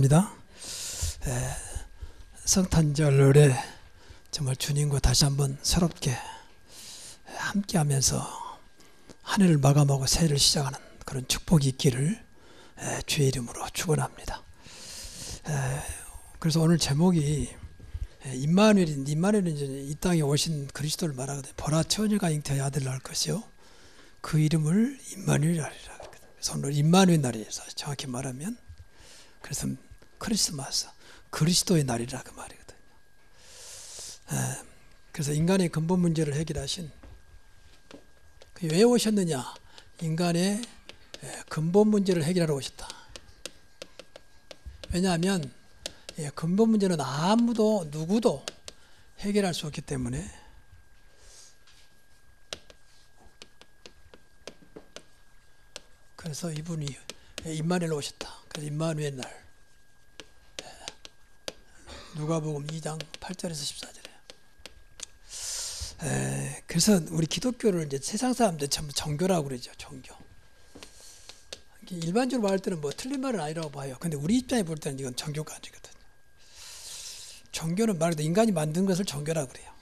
감사합니다. 성탄절에 정말 주님과 다시 한번 새롭게 함께하면서 한 해를 마감하고 새해를 시작하는 그런 축복이 있기를 주의 이름으로 축원합니다. 그래서 오늘 제목이 임마누엘은 이제 이 땅에 오신 그리스도를 말하거든요. 보라 처녀가 잉태하여 아들을 낳을 것이요 그 이름을 임마누엘이라 하리라. 그래서 오늘 임마누엘 날이에서 정확히 말하면 그래서 크리스마스 그리스도의 날이라 그 말이거든요. 그래서 인간의 근본 문제를 해결하신 왜 오셨느냐? 인간의 근본 문제를 해결하러 오셨다. 왜냐하면 근본 문제는 누구도 해결할 수 없기 때문에 그래서 이분이 임마누엘로 오셨다. 그래서 임마누엘 날 누가복음 2장 8절에서 14절에 그래서 우리 기독교를 이제 세상 사람들 전부 종교라고 그러죠. 종교. 일반적으로 말할 때는 뭐 틀린 말은 아니라고 봐요. 근데 우리 입장에 볼 때는 이건 종교가 아니거든요. 종교는 말 그대로 인간이 만든 것을 종교라고 그래요.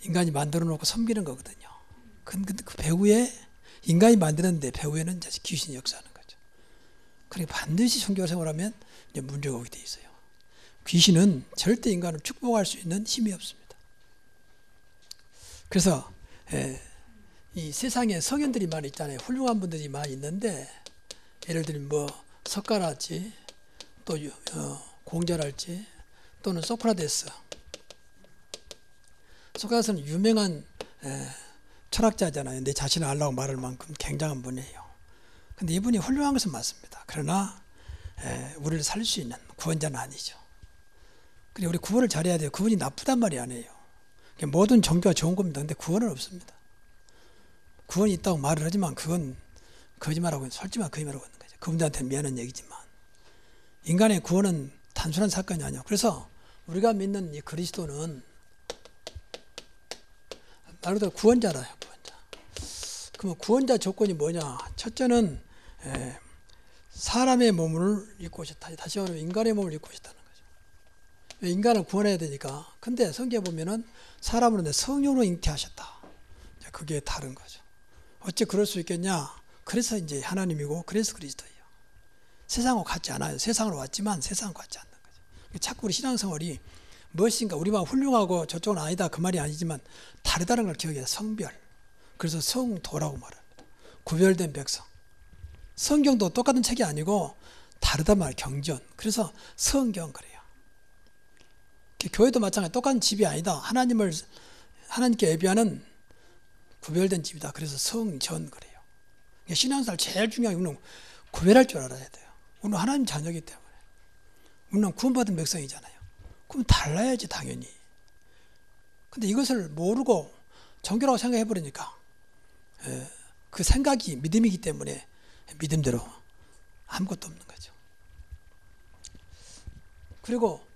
인간이 만들어 놓고 섬기는 거거든요. 근데 그 배후에 인간이 만드는데 배후에는 이제 귀신이 역사하는 거죠. 그러니까 반드시 종교 생활하면 이제 문제가 오게 돼 있어요. 귀신은 절대 인간을 축복할 수 있는 힘이 없습니다. 그래서 이 세상에 성현들이 많이 있잖아요. 훌륭한 분들이 많이 있는데 예를 들면 뭐 석가랄지 또 공자랄지 또는 소크라테스. 소크라테스는 유명한 철학자잖아요. 내 자신을 알라고 말할 만큼 굉장한 분이에요. 근데 이분이 훌륭한 것은 맞습니다. 그러나 우리를 살릴 수 있는 구원자는 아니죠. 그리고 우리 구원을 잘해야 돼요. 구원이 나쁘단 말이 아니에요. 모든 종교가 좋은 겁니다. 근데 구원은 없습니다. 구원이 있다고 말을 하지만 그건 거짓말하고 솔직한 거짓말하고 있는 거죠. 그분들한테는 미안한 얘기지만 인간의 구원은 단순한 사건이 아니에요. 그래서 우리가 믿는 이 그리스도는 말 그대로 구원자라요. 구원자. 그러면 구원자 조건이 뭐냐? 첫째는 사람의 몸을 입고 오셨다. 다시 말하면 인간의 몸을 입고 오셨다는 거죠. 인간을 구원해야 되니까. 근데 성경에 보면은 사람으로 성령으로 잉태하셨다. 그게 다른 거죠. 어째 그럴 수 있겠냐? 그래서 이제 하나님이고 그래서 그리스도예요. 세상하고 같지 않아요. 세상으로 왔지만 세상과 같지 않는 거죠. 자꾸 우리 신앙생활이 무엇인가 우리만 훌륭하고 저쪽은 아니다 그 말이 아니지만 다르다는 걸 기억해야 성별. 그래서 성도라고 말합니다. 구별된 백성. 성경도 똑같은 책이 아니고 다르단 말이에요. 경전. 그래서 성경 그래요. 교회도 마찬가지 똑같은 집이 아니다. 하나님께 예배하는 구별된 집이다. 그래서 성전 그래요. 신앙생활 제일 중요한 건 구별할 줄 알아야 돼요. 우리는 하나님 자녀이기 때문에. 우리는 구원받은 백성이잖아요. 그럼 달라야지 당연히. 근데 이것을 모르고 종교라고 생각해 버리니까 그 생각이 믿음이기 때문에 믿음대로 아무것도 없는 거죠. 그리고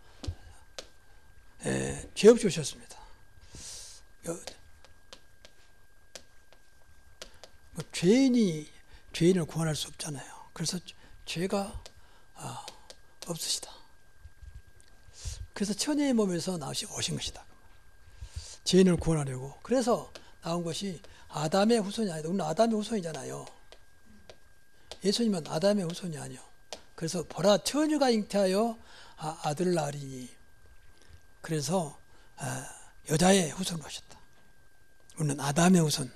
죄 없이 오셨습니다. 죄인을 구원할 수 없잖아요. 그래서 죄가 없으시다. 그래서 처녀의 몸에서 오신 것이다. 죄인을 구원하려고. 그래서 나온 것이 아담의 후손이 아니다. 우리는 아담의 후손이잖아요. 예수님은 아담의 후손이 아니요. 그래서 보라 처녀가 잉태하여 아들을 낳으리니. 그래서 여자의 후손을 오셨다. 우리는 아담의 후손,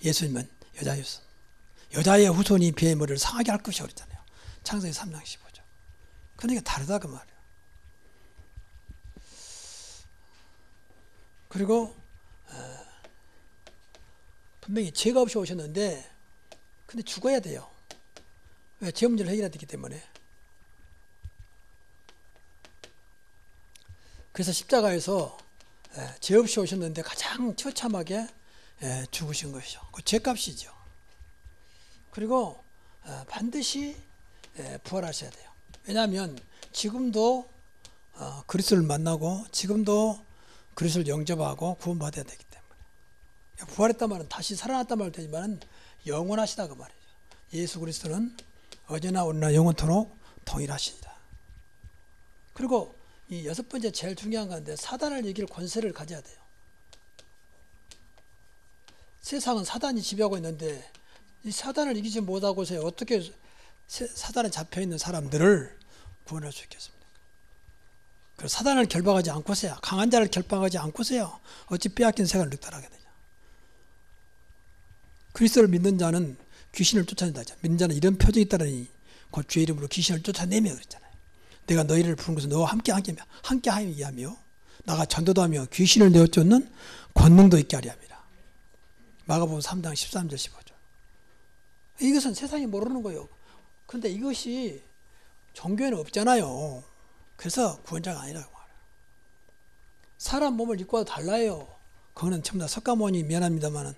예수님은 여자의 후손. 여자의 후손이 배의 머리를 상하게 할 것이라고 그랬잖아요. 창세기 3장 15절. 그러니까 다르다 그 말이에요. 그리고 분명히 죄가 없이 오셨는데 근데 죽어야 돼요. 왜? 죄 문제를 해결해야 되기 때문에. 그래서 십자가에서 죄 없이 오셨는데 가장 처참하게 죽으신 것이죠. 그 죄값이죠. 그리고 반드시 부활하셔야 돼요. 왜냐하면 지금도 그리스도를 만나고 지금도 그리스도를 영접하고 구원받아야 되기 때문에. 부활했단 말은 다시 살아났단 말도 되지만 영원하시다 그 말이죠. 예수 그리스도는 어제나 오늘나 영원토록 동일하시다. 그리고 이 여섯 번째 제일 중요한 건데 사단을 이길 권세를 가져야 돼요. 세상은 사단이 지배하고 있는데 이 사단을 이기지 못하고서 어떻게 사단에 잡혀있는 사람들을 구원할 수 있겠습니까? 그래서 사단을 결박하지 않고서야, 강한 자를 결박하지 않고서야 어찌 빼앗긴 생활을 늑탈하게 되냐. 그리스도를 믿는 자는 귀신을 쫓아낸다. 믿는 자는 이런 표적이 있다더니 곧 주의 이름으로 귀신을 쫓아내며 그랬잖아요. 내가 너희를 부른 것은 너와 함께하기 하며 나가 전도도 하며 귀신을 내어 쫓는 권능도 있게 하리 함이라. 마가복음 3장 13절 15절. 이것은 세상이 모르는 거예요. 그런데 이것이 종교에는 없잖아요. 그래서 구원자가 아니라고 말해요. 사람 몸을 입고 와도 달라요. 그거는 전부 다 석가모니 미안합니다만은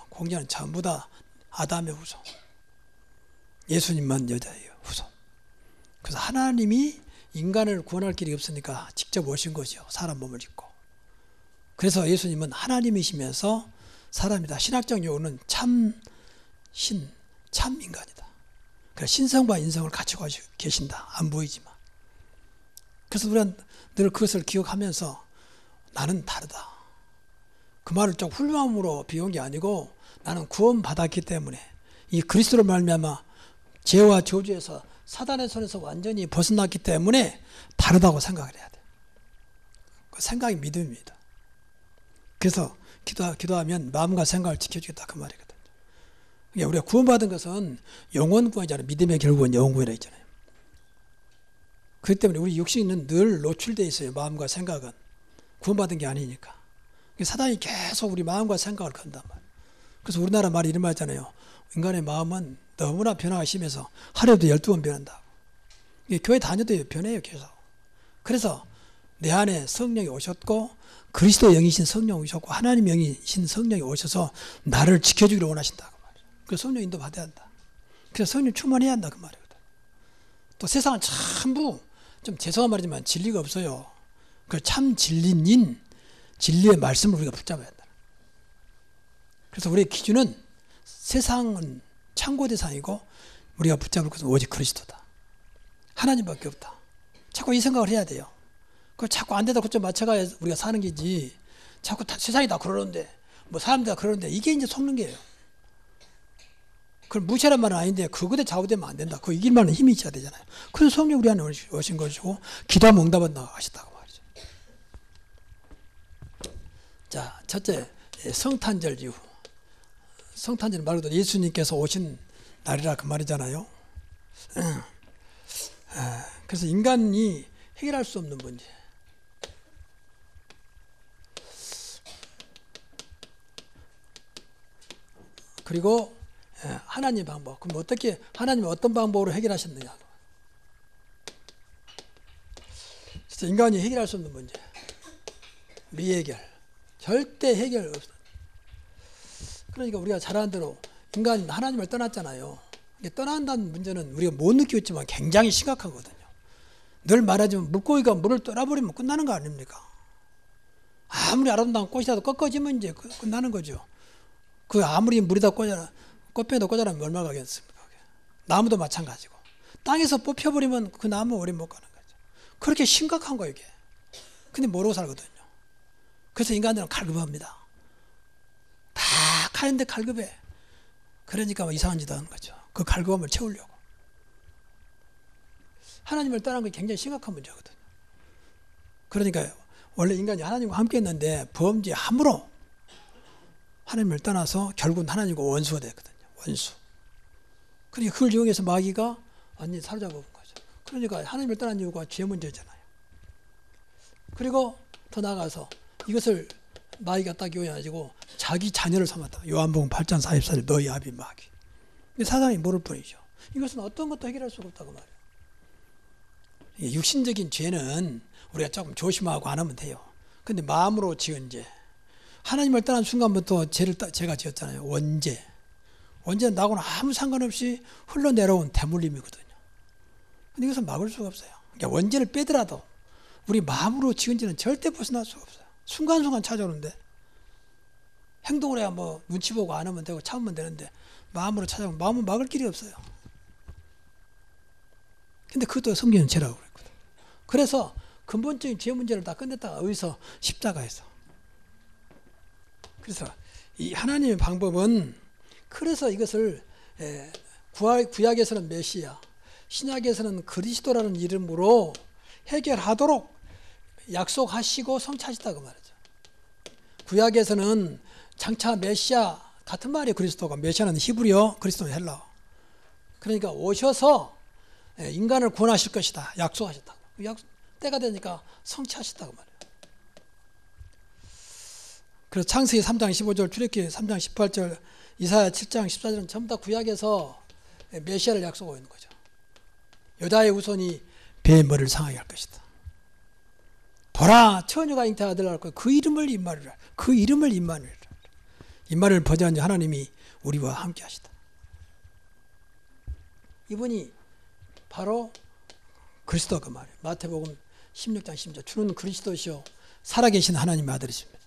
공자는 전부 다 아담의 후손. 예수님만 여자예요. 후손. 그래서 하나님이 인간을 구원할 길이 없으니까 직접 오신 거죠. 사람 몸을 입고. 그래서 예수님은 하나님이시면서 사람이다. 신학적 용어는 참 인간이다. 그러니까 신성과 인성을 갖추고 계신다. 안 보이지만. 그래서 우리는 늘 그것을 기억하면서 나는 다르다. 그 말을 좀 훌륭함으로 비운 게 아니고 나는 구원받았기 때문에 이 그리스도로 말미암아 죄와 저주에서 사단의 손에서 완전히 벗어났기 때문에 다르다고 생각을 해야 돼요. 그 생각이 믿음입니다. 그래서 기도하면 마음과 생각을 지켜주겠다 그 말이거든요. 그러니까 우리가 구원받은 것은 영원 구원이잖아요. 믿음의 결국은 영원 구원이라 했잖아요. 그렇기 때문에 우리 육신은 늘 노출되어 있어요. 마음과 생각은. 구원받은 게 아니니까. 사단이 계속 우리 마음과 생각을 건단 말이에요. 그래서 우리나라 말이 이런 말 있잖아요. 인간의 마음은 너무나 변화가 심해서 하루에도 12번 변한다고. 교회 다녀도 변해요. 계속. 그래서 내 안에 성령이 오셨고 그리스도 영이신 성령이 오셨고 하나님 영이신 성령이 오셔서 나를 지켜주기를 원하신다고 말이에요. 그래서 성령 인도 받아야 한다. 그래서 성령 충만해야 한다 그 말이거든. 또 세상은 전부 좀 죄송한 말이지만 진리가 없어요. 그 참 진리인 진리의 말씀을 우리가 붙잡아야 한다. 그래서 우리의 기준은 세상은 참고 대상이고 우리가 붙잡을 것은 오직 그리스도다. 하나님밖에 없다. 자꾸 이 생각을 해야 돼요. 그걸 자꾸 안 되다 그쪽 맞춰가야 우리가 사는 게지. 자꾸 세상이 다 그러는데 뭐 사람들 다 그러는데 이게 이제 속는 게예요. 그걸 무시하는 말은 아닌데 그것에 좌우되면 안 된다. 그 이길 만한 힘이 있어야 되잖아요. 그래서 성령 우리 안에 오신 것이고 기도하면 응답한다고 하셨다고 말이죠. 자, 첫째 성탄절 이후. 성탄절 말고도 예수님께서 오신 날이라 그 말이잖아요. 그래서 인간이 해결할 수 없는 문제. 그리고 하나님 방법. 그럼 어떻게 하나님은 어떤 방법으로 해결하셨느냐? 진짜 인간이 해결할 수 없는 문제. 미해결. 절대 해결 없어. 그러니까 우리가 잘 아는 대로 인간이 하나님을 떠났잖아요. 떠난다는 문제는 우리가 못 느꼈지만 굉장히 심각하거든요. 늘 말하지만 물고기가 물을 떠나버리면 끝나는 거 아닙니까? 아무리 아름다운 꽃이라도 꺾어지면 이제 끝나는 거죠. 그 아무리 물에다 꽂아라, 꽃병에다 꽂아라면 얼마 가겠습니까? 나무도 마찬가지고. 땅에서 뽑혀버리면 그 나무 오래 못 가는 거죠. 그렇게 심각한 거예요, 이게. 근데 모르고 살거든요. 그래서 인간들은 갈급합니다. 다 칼인데 갈급해. 그러니까 이상한 짓 하는 거죠. 그 갈급함을 채우려고. 하나님을 떠난 게 굉장히 심각한 문제거든요. 그러니까 원래 인간이 하나님과 함께 했는데 범죄함으로 하나님을 떠나서 결국은 하나님과 원수가 됐거든요. 원수. 그러니까 그걸 이용해서 마귀가 완전히 사로잡아본 거죠. 그러니까 하나님을 떠난 이유가 죄 문제잖아요. 그리고 더 나아가서 이것을 마귀가 딱 이용해가지고 자기 자녀를 삼았다. 요한복음 8장 44절 너희 아비 마귀. 근데 사람이 모를 뿐이죠. 이것은 어떤 것도 해결할 수가 없다고 말이에요. 육신적인 죄는 우리가 조금 조심하고 안 하면 돼요. 근데 마음으로 지은 죄. 하나님을 떠난 순간부터 죄가 지었잖아요. 원죄. 원죄는 나하고는 아무 상관없이 흘러내려온 대물림이거든요. 근데 이것은 막을 수가 없어요. 그러니까 원죄를 빼더라도 우리 마음으로 지은 죄는 절대 벗어날 수가 없어요. 순간순간 찾아오는데 행동을 해야 뭐 눈치 보고 안 하면 되고 참으면 되는데 마음으로 찾아오면 마음은 막을 길이 없어요. 근데 그것도 성경은 죄라고 그랬거든. 그래서 근본적인 죄 문제를 다 끝냈다가 어디서? 십자가에서. 그래서 이 하나님의 방법은, 그래서 이것을 구약에서는 메시아, 신약에서는 그리스도라는 이름으로 해결하도록 약속하시고 성취하셨다고 말이죠. 구약에서는 장차 메시아 같은 말이 그리스도가, 메시아는 히브리어, 그리스도는 헬라어. 그러니까 오셔서 인간을 구원하실 것이다 약속하셨다고. 때가 되니까 성취하셨다고 말이에요. 그래서 창세기 3장 15절, 출애굽기 3장 18절, 이사야 7장 14절은 전부 다 구약에서 메시아를 약속하고 있는 거죠. 여자의 후손이 배의 머리를 상하게 할 것이다. 보라, 처녀가 잉태한 아들을 낳을 거야. 그 이름을 임마누엘이라. 그 이름을 임마누엘이라. 임마누엘 버전 하나님이 우리와 함께 하시다. 이분이 바로 그리스도 그 말이에요. 마태복음 16장 10절. 주는 그리스도시요 살아계신 하나님의 아들이십니다.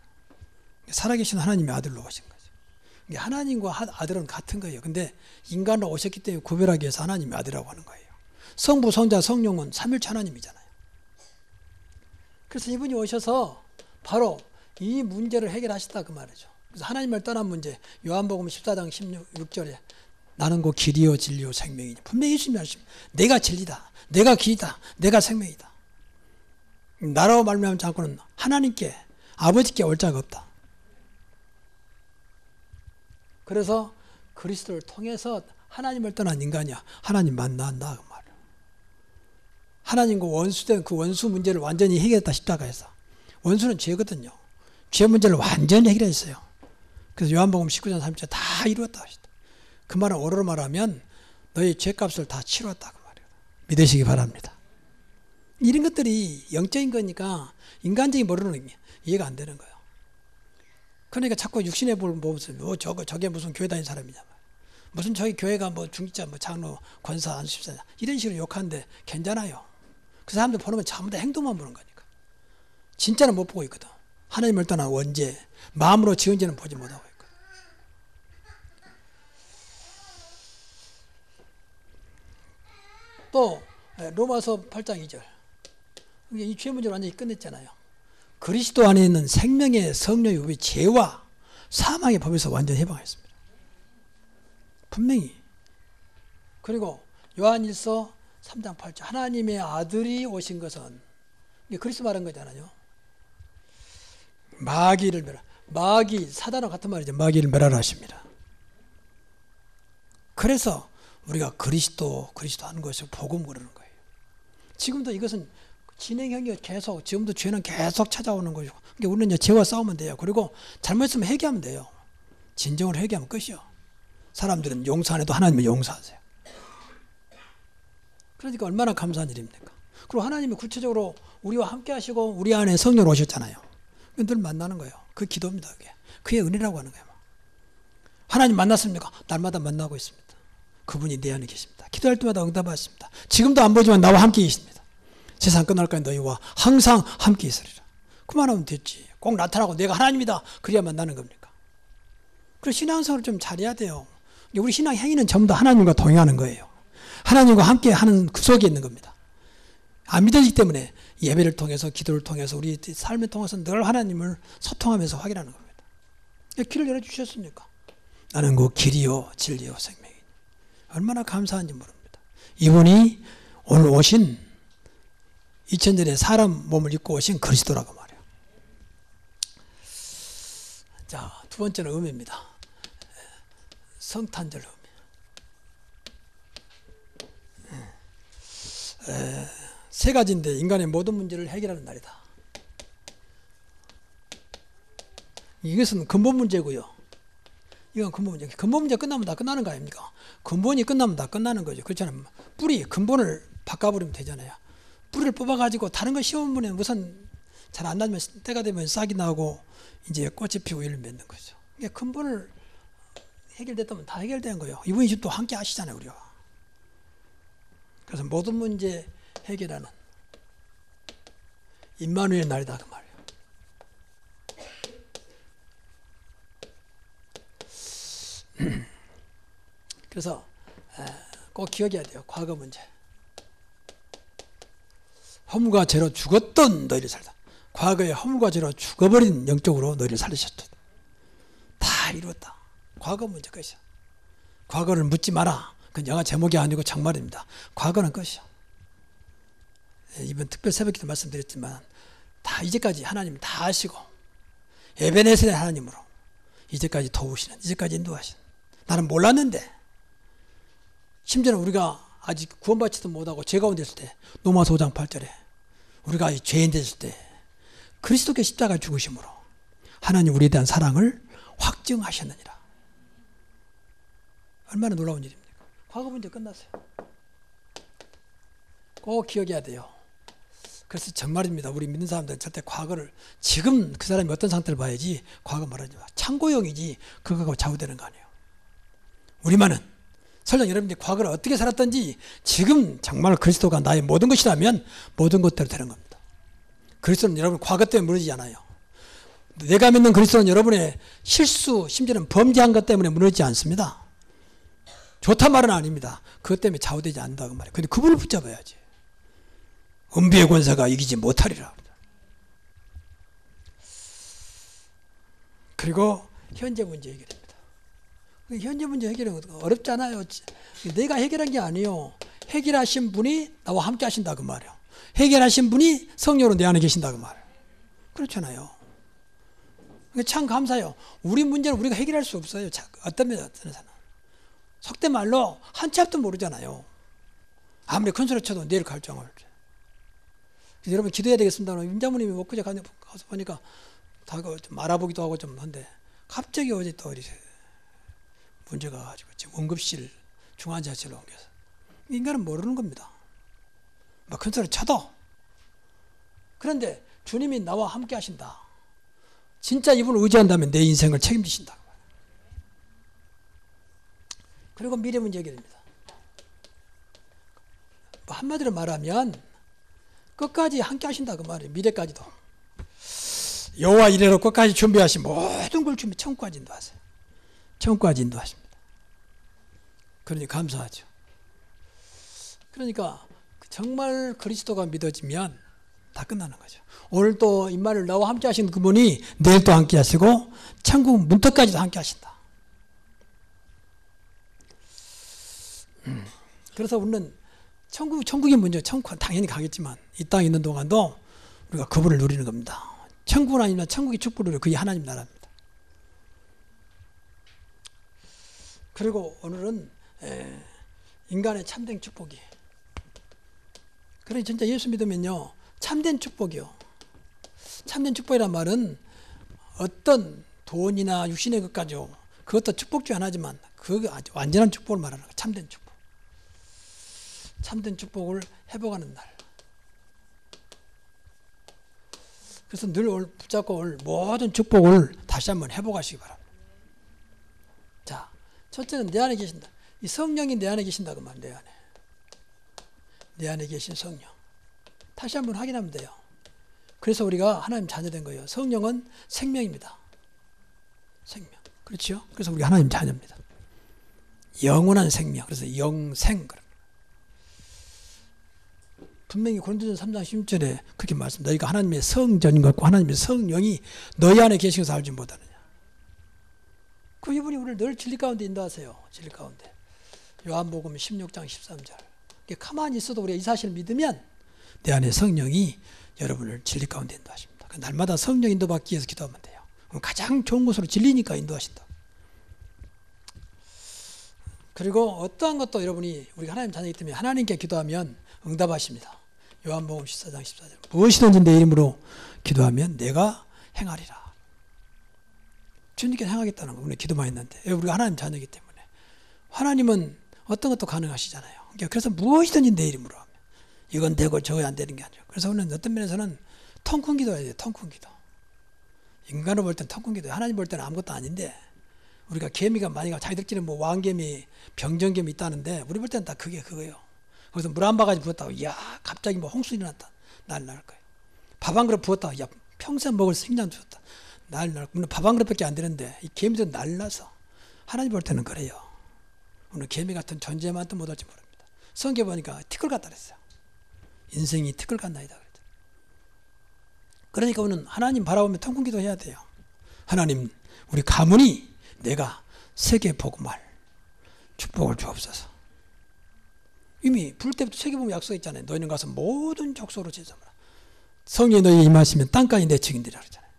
살아계신 하나님의 아들로 오신 거죠. 하나님과 아들은 같은 거예요. 근데 인간으로 오셨기 때문에 구별하기 위해서 하나님의 아들이라고 하는 거예요. 성부, 성자, 성령은 삼일체 하나님이잖아요. 그래서 이분이 오셔서 바로 이 문제를 해결하셨다 그 말이죠. 그래서 하나님을 떠난 문제, 요한복음 14장 16절에 나는 그 길이요 진리요 생명이니, 분명히 예수님이 하십니다. 내가 진리다, 내가 길이다, 내가 생명이다. 나라고 말미암지 않고는 하나님께, 아버지께 올 자가 없다. 그래서 그리스도를 통해서 하나님을 떠난 인간이야 하나님 만난다 그 말이에요. 하나님과 원수된 그 원수 문제를 완전히 해결했다 십자가에서. 원수는 죄거든요. 죄 문제를 완전히 해결했어요. 그래서 요한복음 19장 30절 다 이루었다 하시다. 그 말은 오로로 말하면 너희 죄값을 다 치루었다 그 말이에요. 믿으시기 바랍니다. 이런 것들이 영적인 거니까 인간적인 머리로는 이해가 안 되는 거예요. 그러니까 자꾸 육신의 볼 보면서 저게 무슨 교회 다니는 사람이냐, 무슨 저기 교회가 뭐 중직자, 뭐 장로, 권사, 안수집사냐 이런 식으로 욕하는데 괜찮아요. 그 사람들 보면 전부 다 행동만 보는 거니까. 진짜는 못 보고 있거든. 하나님을 떠난 원죄, 마음으로 지은 죄는 보지 못하고 있거든. 또 로마서 8장 2절. 이 죄 문제를 완전히 끝냈잖아요. 그리스도 안에 있는 생명의 성령의 법이 죄와 사망의 법에서 완전히 해방했습니다. 분명히. 그리고 요한일서 3장 8절 하나님의 아들이 오신 것은, 이게 그리스도 말한 거잖아요. 마귀를 멸하, 마귀 사단과 같은 말이죠. 마귀를 멸하라 하십니다. 그래서 우리가 그리스도 하는 것을 복음 그러는 거예요. 지금도 이것은 진행형이 계속, 지금도 죄는 계속 찾아오는 거죠. 그러니까 우리는 이제 죄와 싸우면 돼요. 그리고 잘못했으면 회개하면 돼요. 진정으로 회개하면 끝이요. 사람들은 용서 안 해도 하나님은 용서하세요. 그러니까 얼마나 감사한 일입니까? 그리고 하나님이 구체적으로 우리와 함께 하시고 우리 안에 성령 오셨잖아요. 늘 만나는 거예요. 그 기도입니다. 그게. 그의 은혜라고 하는 거예요. 하나님 만났습니까? 날마다 만나고 있습니다. 그분이 내 안에 계십니다. 기도할 때마다 응답하십니다. 지금도 안 보지만 나와 함께 계십니다. 세상 끝날까지 너희와 항상 함께 있으리라. 그만하면 됐지. 꼭 나타나고 내가 하나님이다 그래야 만나는 겁니까? 그래서 신앙생활을 좀 잘해야 돼요. 우리 신앙 행위는 전부 다 하나님과 동행하는 거예요. 하나님과 함께 하는 그 속에 있는 겁니다. 안 믿어지기 때문에 예배를 통해서, 기도를 통해서, 우리 삶을 통해서 늘 하나님을 소통하면서 확인하는 겁니다. 길을 열어주셨습니까? 나는 그 길이요 진리요 생명이니. 얼마나 감사한지 모릅니다. 이분이 오늘 오신 2000년에 사람 몸을 입고 오신 그리스도라고 말해요. 자, 두 번째는 음입니다. 성탄절 음. 세 가지인데 인간의 모든 문제를 해결하는 날이다. 이것은 근본 문제고요. 이건 근본 문제. 근본 문제 끝나면 다 끝나는 거 아닙니까? 근본이 끝나면 다 끝나는 거죠. 그렇잖아요. 뿌리, 근본을 바꿔버리면 되잖아요. 뿌리를 뽑아가지고 다른 거 심으면 우선 잘 안 나면 때가 되면 싹이 나고 이제 꽃이 피고 일을 맺는 거죠. 그러니까 근본을 해결됐다면 다 해결된 거예요. 이분이 또 함께 하시잖아요, 우리가. 그래서 모든 문제 해결하는 임마누엘 날이다 그 말이에요. 그래서 꼭 기억해야 돼요. 과거 문제. 허물과 죄로 죽었던 너희를 살다. 과거에 허물과 죄로 죽어버린 영적으로 너희를 살리셨다. 다 이루었다. 과거 문제 끝이야. 과거를 묻지 마라. 그건 영화 제목이 아니고 정말입니다. 과거는 끝이야. 이번 특별 새벽기도 말씀드렸지만 다 이제까지 하나님 다 아시고 에베네셀의 하나님으로 이제까지 도우시는, 이제까지 인도하시는. 나는 몰랐는데, 심지어는 우리가 아직 구원받지도 못하고 죄 가운데 있을 때, 로마서 5장 8절에 우리가 아직 죄인 됐을 때 그리스도께 십자가 죽으심으로 하나님 우리에 대한 사랑을 확증하셨느니라. 얼마나 놀라운 일입니까? 과거 문제 끝났어요. 꼭 기억해야 돼요. 그래서 정말입니다. 우리 믿는 사람들은 절대 과거를, 지금 그 사람이 어떤 상태를 봐야지 과거 말하지 마. 참고용이지 그거하고 좌우되는 거 아니에요. 우리만은 설령 여러분들이 과거를 어떻게 살았던지 지금 정말 그리스도가 나의 모든 것이라면 모든 것대로 되는 겁니다. 그리스도는 여러분 과거 때문에 무너지지 않아요. 내가 믿는 그리스도는 여러분의 실수, 심지어는 범죄한 것 때문에 무너지지 않습니다. 좋단 말은 아닙니다. 그것 때문에 좌우되지 않는다고 말이에요. 근데 그분을 붙잡아야지. 은비의 권세가 이기지 못하리라. 그리고 현재 문제 해결입니다. 현재 문제 해결은 어렵잖아요. 내가 해결한 게 아니에요. 해결하신 분이 나와 함께 하신다 그 말이에요. 해결하신 분이 성령으로 내 안에 계신다 그 말이에요. 그렇잖아요. 참 감사해요. 우리 문제는 우리가 해결할 수 없어요. 어떤 면에서는. 속된 말로 한 치 앞도 모르잖아요. 아무리 큰 소리 쳐도 내일 갈증을. 여러분 기도해야 되겠습니다. 임자모님이 엊그제 가서 보니까 다 좀 알아보기도 하고 좀 한데 갑자기 어제 또 문제가 가지고 지금 응급실 중환자실로 옮겨서 인간은 모르는 겁니다. 막 큰 소리 쳐도. 그런데 주님이 나와 함께 하신다. 진짜 이분을 의지한다면 내 인생을 책임지신다. 그리고 미래 문제 해결입니다. 한마디로 말하면 끝까지 함께 하신다 그 말이에요. 미래까지도. 여호와 이래로 끝까지 준비하신 모든 걸 준비, 천국까지 인도하세요. 천국까지 인도하십니다. 그러니 감사하죠. 그러니까 정말 그리스도가 믿어지면 다 끝나는 거죠. 오늘 또 임마를 나와 함께 하신 그분이 내일 또 함께 하시고 천국 문턱까지도 함께 하신다. 그래서 우리는 천국이 먼저, 천국은 당연히 가겠지만 이 땅에 있는 동안도 우리가 그분을 누리는 겁니다. 천국은 아니면 천국의 축복을 누리고 그게 하나님 나라입니다. 그리고 오늘은 인간의 참된 축복이. 그러니 진짜 예수 믿으면요 참된 축복이요. 참된 축복이란 말은 어떤 돈이나 육신의 것까지요. 그것도 축복 중 하나지만 그 아주 완전한 축복을 말하는 거예요. 참된 축복. 참된 축복을 회복하는 날. 그래서 늘 붙잡고 올 모든 축복을 다시 한번 회복하시기 바랍니다. 자, 첫째는 내 안에 계신다. 이 성령이 내 안에 계신다 그 말. 내 안에. 내 안에 계신 성령. 다시 한번 확인하면 돼요. 그래서 우리가 하나님 자녀된 거예요. 성령은 생명입니다. 생명. 그렇죠? 그래서 우리가 하나님 자녀입니다. 영원한 생명. 그래서 영생. 분명히 고린도전서 3장 16절에 그렇게 말씀합니다. 너희가 하나님의 성전인 것 같고 하나님의 성령이 너희 안에 계시면서 알지 못하느냐. 그 이분이 우리를 늘 진리 가운데 인도하세요. 진리 가운데. 요한복음 16장 13절. 가만히 있어도 우리가 이 사실을 믿으면 내 안에 성령이 여러분을 진리 가운데 인도하십니다. 날마다 성령 인도받기 위해서 기도하면 돼요. 가장 좋은 곳으로 진리니까 인도하신다. 그리고 어떠한 것도 여러분이 우리가 하나님 자녀이기 때문에 하나님께 기도하면 응답하십니다. 요한복음 14장 14절. 무엇이든지 내 이름으로 기도하면 내가 행하리라. 주님께 행하겠다는 거. 우리 기도만 했는데 우리가 하나님 자녀이기 때문에 하나님은 어떤 것도 가능하시잖아요. 그래서 무엇이든지 내 이름으로 하면 이건 되고 저거 안 되는 게 아니죠. 그래서 우리는 어떤 면에서는 텅큰 기도해야 돼요. 텅큰 기도. 인간으로 볼 땐 텅큰 기도. 하나님 볼 때는 아무것도 아닌데 우리가 개미가 많이 자기들끼리 뭐 왕개미, 병정개미 있다는데 우리 볼 때는 다 그거예요. 거기서 물 한 바가지 부었다고 이야 갑자기 뭐 홍수 일어났다. 난리 날 거예요. 밥 한 그릇 부었다고 야 평생 먹을 생량 주었다. 난리 날 거예요. 밥 한 그릇밖에 안 되는데 이 개미들은 난리 나서 하나님 볼 때는 그래요. 오늘 개미 같은 존재만도 못할지 모릅니다. 성경 보니까 티끌 같다 그랬어요. 인생이 티끌 같나이다. 그러니까 우리는 하나님 바라보며 통곡기도 해야 돼요. 하나님, 우리 가문이 내가 세계 복음할 축복을 주옵소서. 이미 부를 때부터 세계 복음 약속했잖아요. 너희는 가서 모든 족속으로 제자하라. 성령이 너희에 임하시면 땅까지 내 증인되리라 그러잖아요.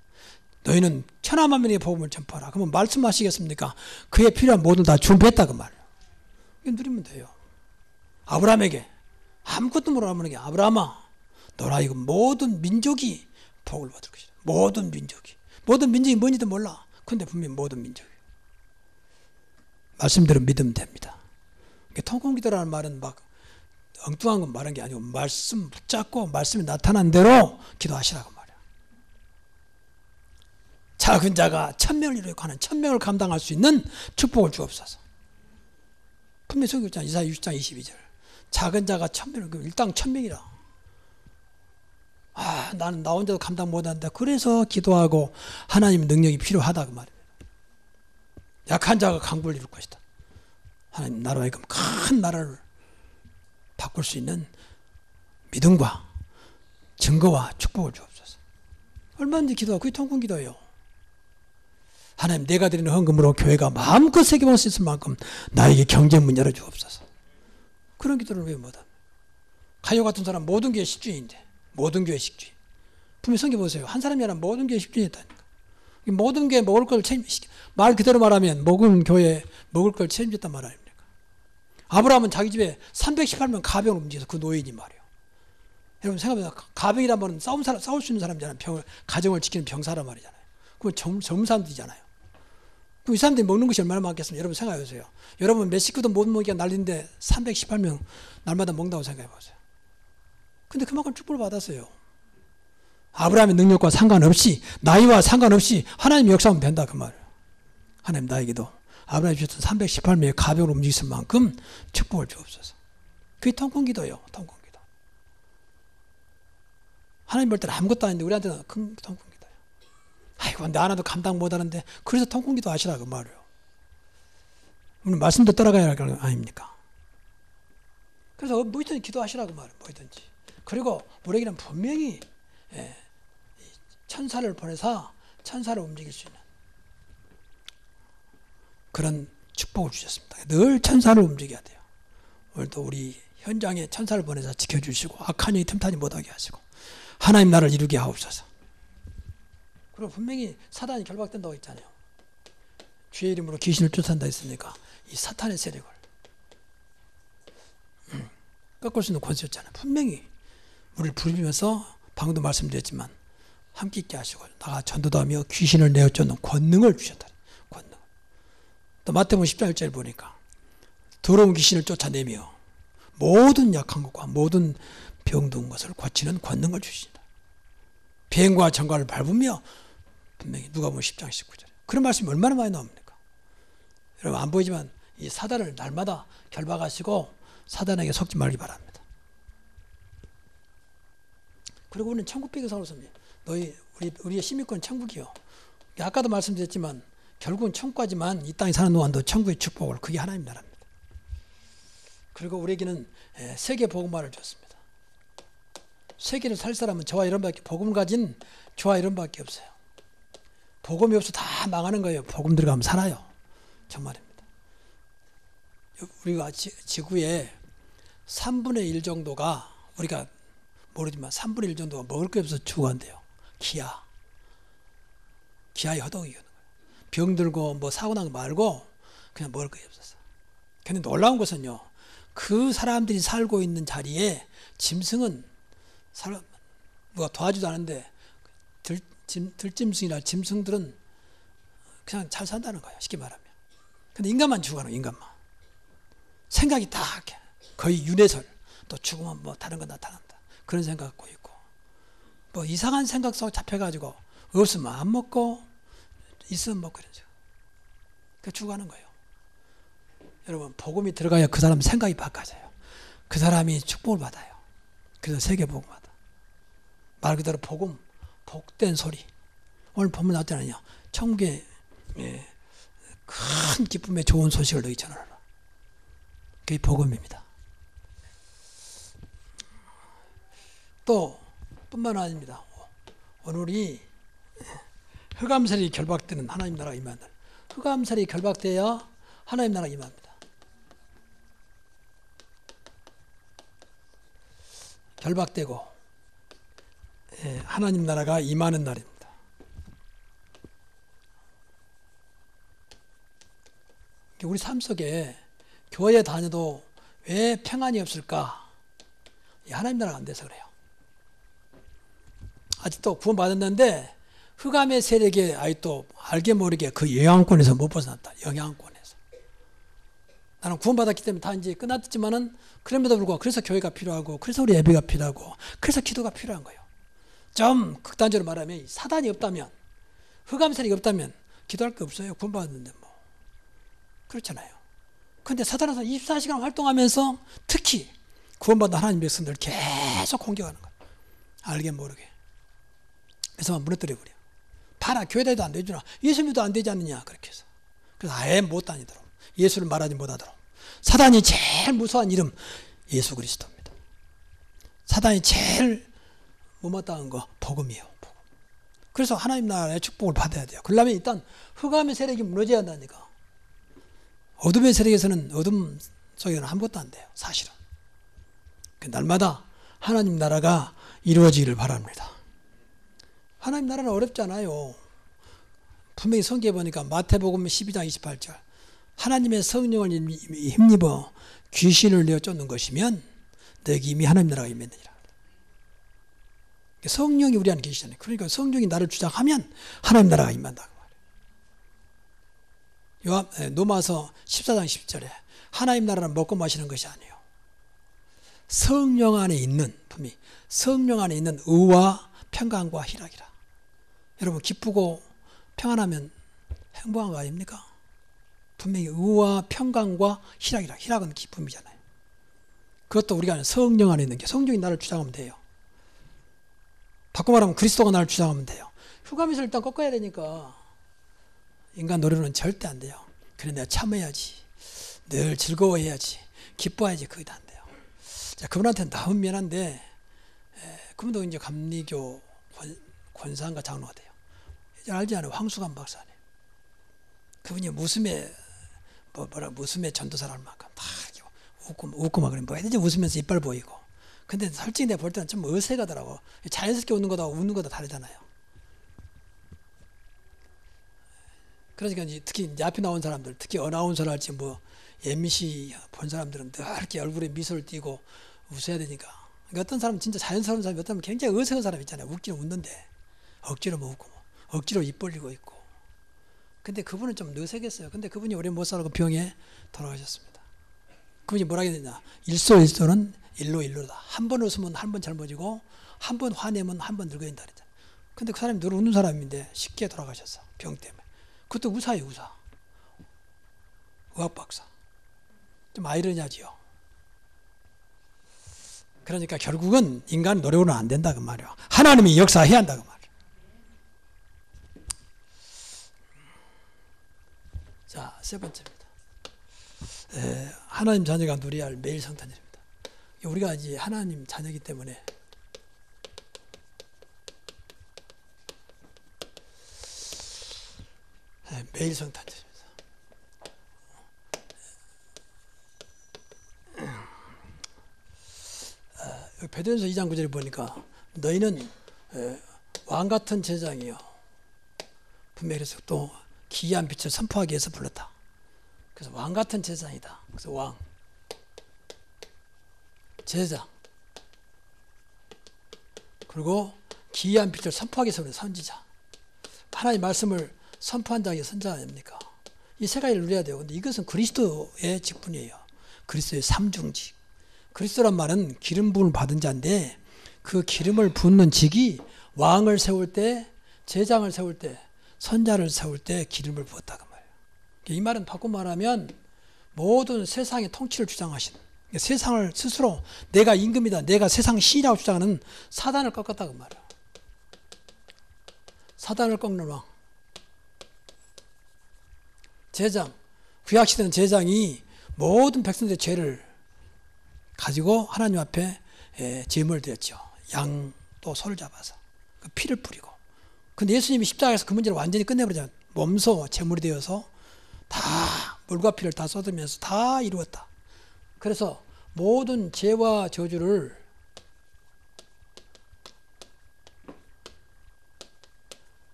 너희는 천하만민에게 복음을 전파하라. 그러면 말씀하시겠습니까? 그에 필요한 모든 다 준비했다 그 말이에요. 이거 누리면 돼요. 아브라함에게 아무것도 모르는 아브라함아, 너라 이거 모든 민족이 복을 받을 것이다. 모든 민족이 뭔지도 몰라. 근데 분명히 모든 민족이. 말씀대로 믿으면 됩니다. 통곡기도라는 말은 막 엉뚱한 건 말한 게 아니고 말씀 붙잡고 말씀이 나타난 대로 기도하시라고 말이야. 작은 자가 1000명을 이루고 하는 1000명을 감당할 수 있는 축복을 주옵소서. 분명히 성경있잖아. 이사야 60장 22절. 작은 자가 1000명을, 일당 1000명이라. 나는 나 혼자도 감당 못한다. 그래서 기도하고 하나님의 능력이 필요하다 그 말입니다. 약한 자가 강국을 이룰 것이다. 하나님 나로 하여금 큰 나라를 바꿀 수 있는 믿음과 증거와 축복을 주옵소서. 얼마든지 기도하고 그게 통곡기도예요. 하나님 내가 드리는 헌금으로 교회가 마음껏 세계볼 수 있을 만큼 나에게 경쟁문 열어주옵소서. 그런 기도를 왜 못합니까? 가요 같은 사람 모든 교회 식주인인데 모든 교회 식주인. 분명히 성경 보세요. 한 사람이 아니라 모든 교회 식주인이었다니까. 모든 교회 먹을 걸 책임지게. 말 그대로 말하면 모든 교회 먹을 걸 책임졌단 말 아닙니까? 아브라함은 자기 집에 318명 가병을 움직여서 그 노예인이 말이에요. 여러분 생각해보세요. 가병이란 말은 싸울 수 있는 사람이잖아요. 가정을 지키는 병사란 말이잖아요. 그건 젊은 사람들이잖아요. 그럼 이 사람들이 먹는 것이 얼마나 많겠습니까? 여러분 생각해보세요. 여러분 몇 식구도 못 먹이가 난리인데 318명 날마다 먹는다고 생각해보세요. 근데 그만큼 축복을 받았어요. 아브라함의 능력과 상관없이 나이와 상관없이 하나님의 역사하면 된다 그 말이에요. 하나님 나에게도 아브라함이 주셨던 318명의 가병을 움직일 만큼 축복을 주옵소서. 그게 통곡기도예요. 통곡기도. 하나님 볼 때는 아무것도 아닌데 우리한테는 큰 통곡기도예요. 아이고 나 하나도 감당 못하는데 그래서 통곡기도 하시라 그 말이에요. 우리 말씀도 따라가야 할 거 아닙니까? 그래서 뭐든지 기도하시라 그 말이에요. 뭐든지. 그리고 우리에게는 분명히 천사를 보내서 천사를 움직일 수 있는 그런 축복을 주셨습니다. 늘 천사를 움직여야 돼요. 오늘도 우리 현장에 천사를 보내서 지켜주시고 악한 영이 틈타지 못하게 하시고 하나님 나라를 이루게 하옵소서. 그리고 분명히 사단이 결박된다고 했잖아요. 주의 이름으로 귀신을 쫓아낸다 했으니까 이 사탄의 세력을 꺾을 수 있는 권세였잖아요. 분명히 우리를 부르면서 방금도 말씀드렸지만 함께 있게 하시고 나가 전도도 하며 귀신을 내어 쫓는 권능을 주셨다. 권능. 또 마태복음 10장 1절 보니까 더러운 귀신을 쫓아내며 모든 약한 것과 모든 병든 것을 고치는 권능을 주신다. 비행과 정갈을 밟으며 분명히 누가복음 10장 19절. 그런 말씀이 얼마나 많이 나옵니까? 여러분 안 보이지만 이 사단을 날마다 결박하시고 사단에게 속지 말기 바랍니다. 그리고 우리는 천국 백성으로 섭니다. 우리의 시민권은 천국이요. 아까도 말씀드렸지만 결국은 천국까지만 이 땅에 사는 동안도 천국의 축복을 그게 하나님 나라입니다. 그리고 우리에게는 세계 복음화를 줬습니다. 세계를 살 사람은 저와 여러분밖에 복음을 가진 저와 여러분밖에 없어요. 복음이 없어 다 망하는 거예요. 복음 들어가면 살아요. 정말입니다. 우리가 지구의 3분의 1 정도가 우리가 모르지만 3분의 1 정도가 먹을 게 없어서 죽어간대요. 기아의 허덕이거든요. 병들고 뭐 사고 난 거 말고 그냥 먹을 게 없었어. 근데 놀라운 것은요. 그 사람들이 살고 있는 자리에 짐승은 누가 도와주지도 않는데 들짐승이나 짐승들은 그냥 잘 산다는 거예요. 쉽게 말하면. 근데 인간만 죽어가는 거예요. 인간만. 생각이 다 거의 윤회설. 또 죽으면 뭐 다른 거 나타난다. 그런 생각 갖고 있고 뭐 이상한 생각 속 잡혀가지고 없으면 안 먹고 있으면 먹고 그러죠. 그 죽어가는 거예요. 여러분 복음이 들어가야 그 사람 생각이 바꿔져요. 그 사람이 축복을 받아요. 그래서 세계 복음 받아. 말 그대로 복음, 복된 소리. 오늘 본문 나왔잖아요. 천국의 큰 기쁨의 좋은 소식을 너희 전하라. 그게 복음입니다. 또 뿐만 아닙니다. 오늘이 흑암살이 결박되는 하나님 나라가 임한다. 흑암살이 결박돼야 하나님 나라가 임합니다. 결박되고 하나님 나라가 임하는 날입니다. 우리 삶 속에 교회 다녀도 왜 평안이 없을까? 하나님 나라가 안 돼서 그래요. 아직도 구원받았는데 흑암의 세력에 아직도 알게 모르게 그 영향권에서 못 벗어났다. 영향권에서. 나는 구원받았기 때문에 다 이제 끝났지만은 그럼에도 불구하고 그래서 교회가 필요하고 그래서 우리 예배가 필요하고 그래서 기도가 필요한 거예요. 좀 극단적으로 말하면 사단이 없다면 흑암 세력이 없다면 기도할 게 없어요. 구원받았는데 뭐. 그렇잖아요. 그런데 사단은 24시간 활동하면서 특히 구원받은 하나님 백성들을 계속 공격하는 거예요. 알게 모르게. 그래서 무너뜨려 버려. 봐라, 교회 다니도 안 되주나. 예수 믿어도 안 되지 않느냐. 그렇게 해서. 그래서 아예 못 다니도록. 예수를 말하지 못하도록. 사단이 제일 무서운 이름 예수 그리스도입니다. 사단이 제일 못마땅한 거 복음이에요. 복음. 그래서 하나님 나라의 축복을 받아야 돼요. 그러려면 일단 흑암의 세력이 무너져야 한다니까. 어둠의 세력에서는 어둠 속에는 아무것도 안 돼요. 사실은. 날마다 하나님 나라가 이루어지기를 바랍니다. 하나님 나라는 어렵잖아요. 분명히 성경에 보니까 마태복음 12장 28절 하나님의 성령을 힘입어 귀신을 내어 쫓는 것이면 너에게 이미 하나님 나라가 임했느니라. 성령이 우리 안에 계시잖아요. 그러니까 성령이 나를 주장하면 하나님 나라가 임한다. 노마서 14장 10절에 하나님 나라는 먹고 마시는 것이 아니에요. 성령 안에 있는 분명히 성령 안에 있는 의와 평강과 희락이라. 여러분 기쁘고 평안하면 행복한 거 아닙니까? 분명히 의와 평강과 희락이라. 희락은 기쁨이잖아요. 그것도 우리가 성령 안에 있는 게 성령이 나를 주장하면 돼요. 바꿔 말하면 그리스도가 나를 주장하면 돼요. 흑암에서 일단 꺾어야 되니까 인간 노래로는 절대 안 돼요. 그래 내가 참아야지. 늘 즐거워해야지. 기뻐해야지. 그게 다 안 돼요. 자, 그분한테는 너무 미안한데 그분도 이제 감리교 권사인가 장로가 돼요. 이제 알지 않아요? 황수관 박사님. 그분이 웃음의 전도사를 할 만큼 다 웃고 막 그래. 뭐 해든지 웃으면서 이빨 보이고. 근데 솔직히 내가 볼 때는 좀 어색하더라고. 자연스럽게 웃는 거다 웃는 거다 다르잖아요. 그러니까 이제 특히 이제 앞에 나온 사람들, 특히 어나운서를 할지 뭐 MC 본 사람들은 늘 이렇게 얼굴에 미소를 띠고 웃어야 되니까. 그러니까 어떤 사람은 진짜 자연스러운 사람이 어떤 사람은 굉장히 어색한 사람 있잖아요. 웃기는 웃는데 억지로 뭐 웃고 억지로 입 벌리고 있고. 근데 그분은 좀 어색했어요. 근데 그분이 오래 못 살고 병에 돌아가셨습니다. 그분이 뭐라 했느냐. 일소일소는 일로일로다. 한 번 웃으면 한 번 젊어지고 한 번 화내면 한 번 늙어진다 그랬잖아요. 근데 그 사람이 늘 웃는 사람인데 쉽게 돌아가셨어. 병 때문에. 그것도 의사예요. 의사. 의학박사. 좀 아이러니하지요. 그러니까 결국은 인간 노력으로는 안 된다 그 말이에요. 하나님이 역사해야 한다 그 말이에요. 자, 세 번째입니다. 하나님 자녀가 누려야 할 매일 성탄절입니다. 우리가 이제 하나님 자녀이기 때문에 매일 성탄절입니다. 베드로전서 2장 9절에 보니까 너희는 왕같은 제장이요. 분명히 그래서 또 기이한 빛을 선포하기 위해서 불렀다. 그래서 왕같은 제장이다. 그래서 왕, 제장, 그리고 기이한 빛을 선포하기 위해서 선지자. 하나님의 말씀을 선포한 자가 선지자 아닙니까? 이 세 가지를 누려야 돼요. 근데 이것은 그리스도의 직분이에요. 그리스도의 삼중직. 그리스도란 말은 기름 부음을 받은 자인데 그 기름을 붓는 직이 왕을 세울 때, 제장을 세울 때, 선자를 세울 때 기름을 부었다 그 말이에요. 이 말은 바꿔 말하면 모든 세상의 통치를 주장하시는, 세상을 스스로 내가 임금이다, 내가 세상 신이라고 주장하는 사단을 꺾었다 그 말이에요. 사단을 꺾는 왕. 제장, 구약시대는 제장이 모든 백성들의 죄를 가지고 하나님 앞에 제물을 드렸죠. 양 또 소를 잡아서 그 피를 뿌리고. 근데 예수님이 십자가에서 그 문제를 완전히 끝내버리잖아요. 몸소 제물이 되어서 다 물과 피를 다 쏟으면서 다 이루었다. 그래서 모든 죄와 저주를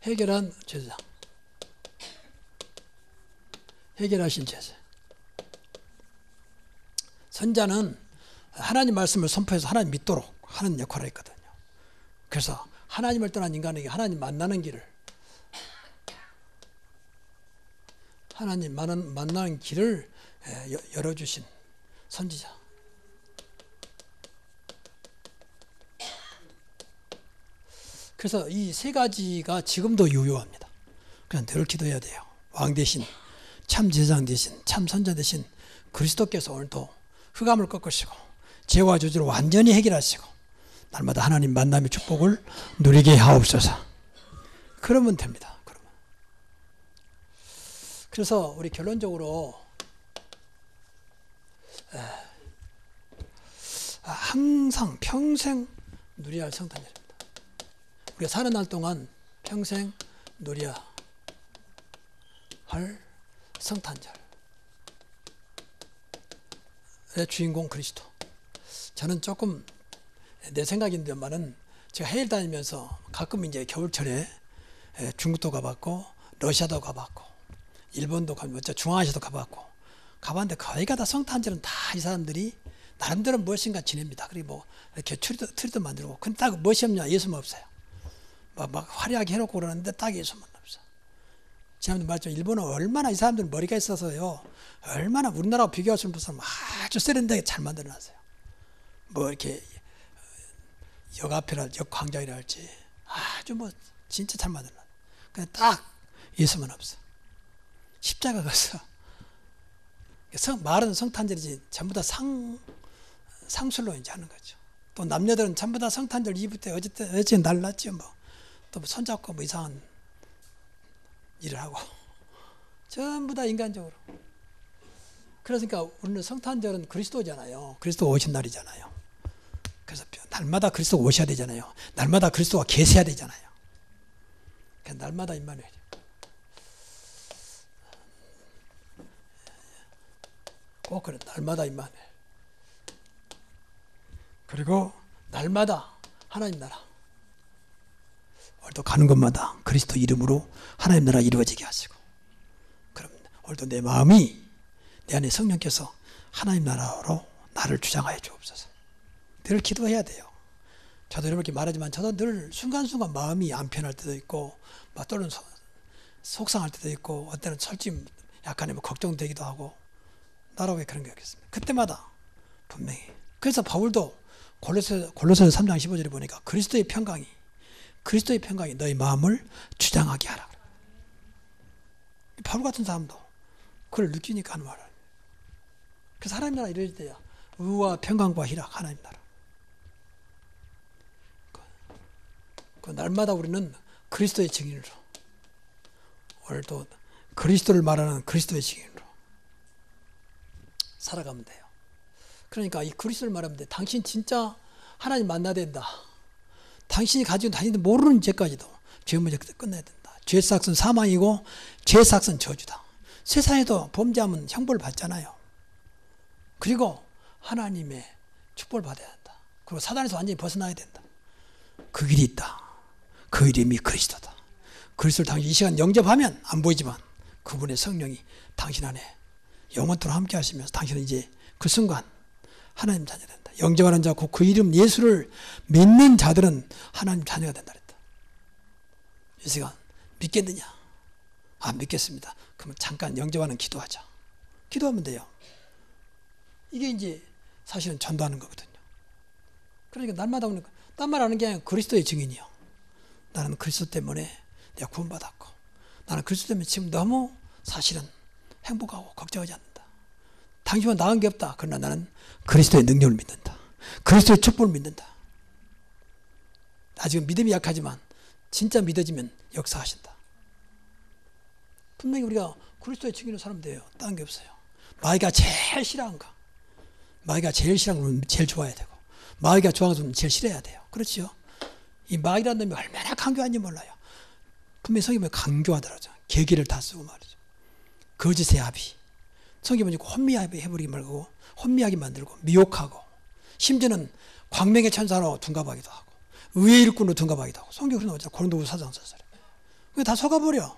해결한 제사, 해결하신 제사. 선자는 하나님 말씀을 선포해서 하나님 믿도록 하는 역할을 했거든요. 그래서 하나님을 떠난 인간에게 하나님 만나는 길을, 하나님 만나는 길을 열어주신 선지자. 그래서 이 세 가지가 지금도 유효합니다. 그냥 늘 기도해야 돼요. 왕 대신, 참 제사장 대신, 참 선자 대신 그리스도께서 오늘도 흑암을 꺾으시고 죄와 저주를 완전히 해결하시고 날마다 하나님 만남의 축복을 누리게 하옵소서. 그러면 됩니다. 그러면. 그래서 우리 결론적으로 항상 평생 누려야 할 성탄절입니다. 우리가 사는 날 동안 평생 누려야 할 성탄절의 주인공 그리스도. 저는 조금 내 생각인데만은 제가 해외 다니면서 가끔 이제 겨울철에 중국도 가봤고 러시아도 가봤고 일본도 가봤고 중앙아시아도 가봤는데 거의가 다 성탄절은 다 이 사람들이 나름대로 무엇인가 지냅니다. 그리고 뭐 이렇게 트리도 만들고. 근데 딱 무엇이 없냐? 예수만 없어요. 막 화려하게 해놓고 그러는데 딱 예수만 없어. 지난번에 말했죠. 일본은 얼마나 이 사람들은 머리가 있어서요. 얼마나 우리나라와 비교할 수 없는 사람 아주 세련되게 잘 만들어놨어요. 뭐 이렇게 역 앞이랄지 역 광장이라 할지 아주 뭐 진짜 잘 만들어놨어요. 근데 딱 예수만 없어. 십자가 가서 말은 성탄절이지 전부 다 상술로 이제 하는 거죠. 또 남녀들은 전부 다 성탄절 이브 때 어제 날 났죠. 뭐 또 손잡고 뭐 이상한 일을 하고 전부 다 인간적으로. 그러니까 우리는 성탄절은 그리스도잖아요. 그리스도 오신 날이잖아요. 그래서 날마다 그리스도 오셔야 되잖아요. 날마다 그리스도가 계셔야 되잖아요. 그러니까 날마다 임마누엘. 꼭 그래. 날마다 임마누엘. 그리고 날마다 하나님 나라. 오늘도 가는 곳마다 그리스도 이름으로 하나님 나라 이루어지게 하시고. 그럼 오늘도 내 마음이 내 안에 성령께서 하나님 나라로 나를 주장하여 주옵소서. 늘 기도해야 돼요. 저도 이렇게 말하지만 저도 늘 순간순간 마음이 안 편할 때도 있고 막 또는 속상할 때도 있고 어때는 솔직히 약간의 뭐 걱정되기도 하고 나라고 왜 그런 게 없겠습니까? 그때마다 분명히. 그래서 바울도 골로새서 3장 15절에 보니까 그리스도의 평강이 너희 마음을 주장하게 하라. 바울 같은 사람도 그걸 느끼니까 하는 말을. 그래서 하나님 나라 이루어질 때야 의와 평강과 희락 하나님 나라. 그 날마다 우리는 그리스도의 증인으로 오늘도 그리스도를 말하는 그리스도의 증인으로 살아가면 돼요. 그러니까 이 그리스도를 말하면 돼. 당신 진짜 하나님 만나야 된다. 당신이 가지고 다니는 모르는 죄까지도 죄 문제 끝내야 된다. 죄 삭은 사망이고 죄 삭은 저주다. 세상에도 범죄하면 형벌을 받잖아요. 그리고 하나님의 축복을 받아야 한다. 그리고 사단에서 완전히 벗어나야 된다. 그 길이 있다. 그 이름이 그리스도다. 그리스도를 당신 이 시간 영접하면 안 보이지만 그분의 성령이 당신 안에 영원토록 함께 하시면서 당신은 이제 그 순간 하나님 자녀가 된다. 영접하는 자, 그 이름 예수를 믿는 자들은 하나님 자녀가 된다 그랬다. 이 시간 믿겠느냐? 안 믿겠습니다. 그러면 잠깐 영접하는 기도하자. 기도하면 돼요. 이게 이제 사실은 전도하는 거거든요. 그러니까 날마다 오는 거. 딴 말 하는 게 아니라 그리스도의 증인이요. 나는 그리스도 때문에 내가 구원받았고 나는 그리스도 때문에 지금 너무 사실은 행복하고 걱정하지 않는다. 당신보다 나은 게 없다. 그러나 나는 그리스도의 능력을 믿는다. 그리스도의 축복을 믿는다. 아직은 믿음이 약하지만 진짜 믿어지면 역사하신다. 분명히 우리가 그리스도의 증인으로 살면 돼요. 다른 게 없어요. 마귀가 제일 싫어하는 거. 마귀가 제일 싫어하는 건 제일 좋아해야 되고 마귀가 좋아하는 건 제일 싫어해야 돼요. 그렇죠? 이 마귀라는 놈이 얼마나 강교한지 몰라요. 분명히 성경에 강교하더라고요. 계기를 다 쓰고 말이죠. 거짓의 합의. 성경에 혼미하게 해버리기 말고 혼미하게 만들고 미혹하고 심지어는 광명의 천사로 둔갑하기도 하고 의의 일꾼으로 둔갑하기도 하고 성경에 나오죠. 고린도후서 4장 4절에. 그게 다 속아버려.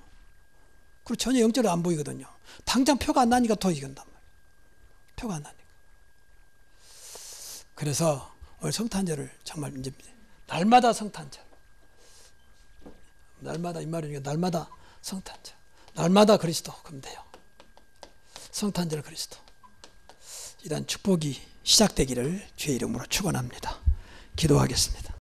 그리고 전혀 영적으로 안 보이거든요. 당장 표가 안 나니까 더 이긴단 말이에요. 표가 안 나니까. 그래서 오늘 성탄절을 정말 이제 날마다 성탄절. 날마다 이 말이니까 날마다 성탄절. 날마다 그리스도 그럼 돼요. 성탄절 그리스도. 이런 축복이 시작되기를 주의 이름으로 축원합니다. 기도하겠습니다.